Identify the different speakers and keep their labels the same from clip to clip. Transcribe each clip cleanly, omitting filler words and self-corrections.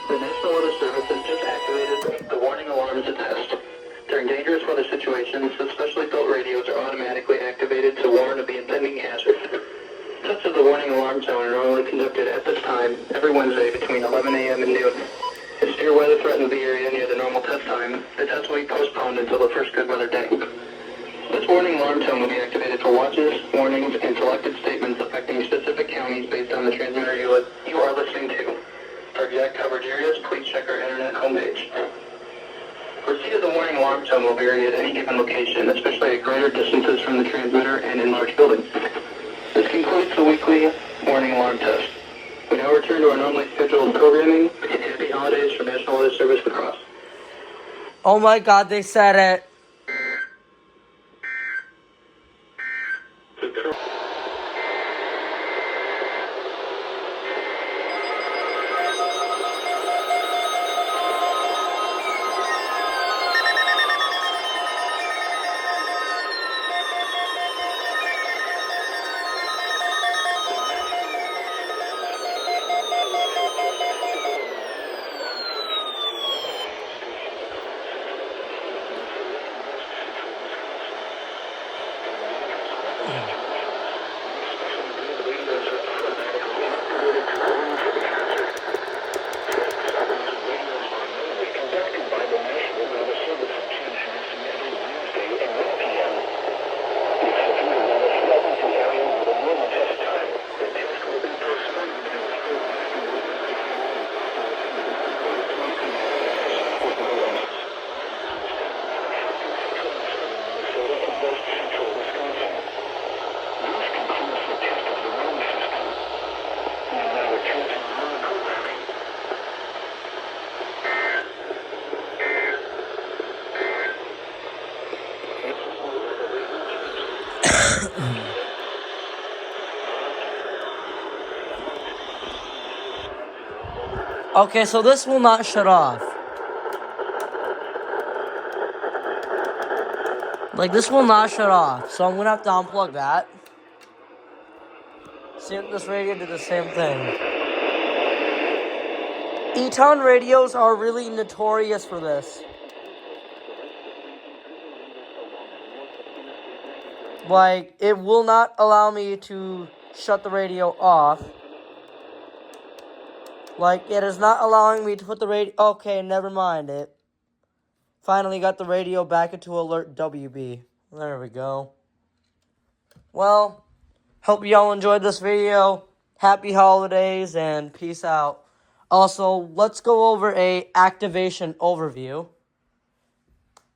Speaker 1: The National Weather Service has just activated the warning alarm as a test. During dangerous weather situations, the specially built radios are automatically activated to warn of the impending hazard. Tests of the warning alarm zone are normally conducted at this time every Wednesday between 11 a.m. and noon. If severe weather threatens the area near the normal test time, the test will be postponed until the first good weather day. This warning alarm tone will be activated for watches, warnings, and selected statements affecting specific counties based on the transmitter you are listening to. For exact coverage areas, please check our internet homepage. Receipt of the warning alarm tone will vary at any given location, especially at greater distances from the transmitter and in large buildings. This concludes the weekly warning alarm test. We now return to our normally scheduled programming, and happy holidays from National Weather Service Lacrosse.
Speaker 2: Oh my God, they said it. Okay, so this will not shut off. Like, this will not shut off. So I'm gonna have to unplug that. See if this radio did the same thing. E-Town radios are really notorious for this. Like, it will not allow me to shut the radio off. Like, it is not allowing me to put the radio... Okay, never mind it. Finally got the radio back into alert WB. There we go. Well, hope y'all enjoyed this video. Happy holidays and peace out. Also, let's go over a activation overview.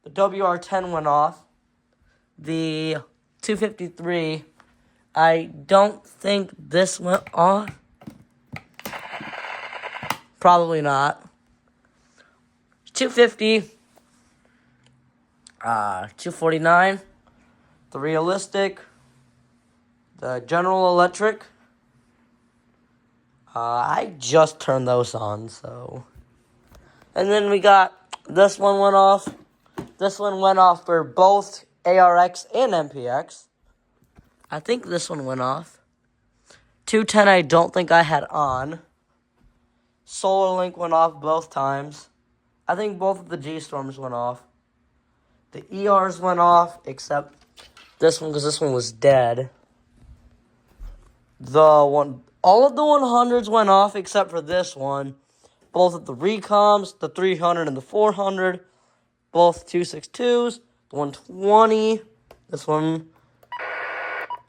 Speaker 2: The WR10 went off. The 253, I don't think this went off. Probably not. 250, 249, the realistic, the General Electric. I just turned those on, so. And then we got, this one went off. This one went off for both ARX and MPX. I think this one went off. 210 I don't think I had on. Solar Link went off both times. I think both of the G-Storms went off. The ERs went off, except this one, because this one was dead. All of the 100s went off, except for this one. both of the recoms, the 300 and the 400, both 262s, the 120, this one,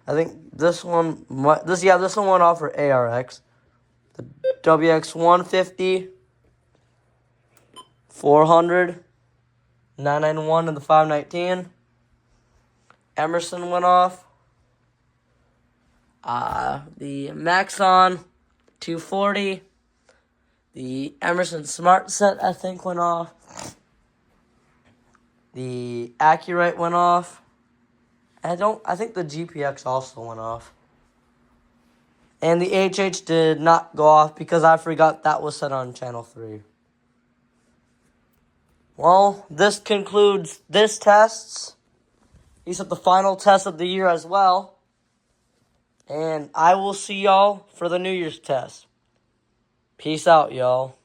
Speaker 2: I think this one went off for ARX, the WX 150, 400, 991 and the 519, Emerson went off, the Maxon 240, the Emerson Smart Set I think went off, the Accurate went off, I think the GPX also went off, and the HH did not go off because I forgot that was set on channel 3. Well, this concludes this tests. These are the final tests of the year as well. And I will see y'all for the New Year's test. Peace out, y'all.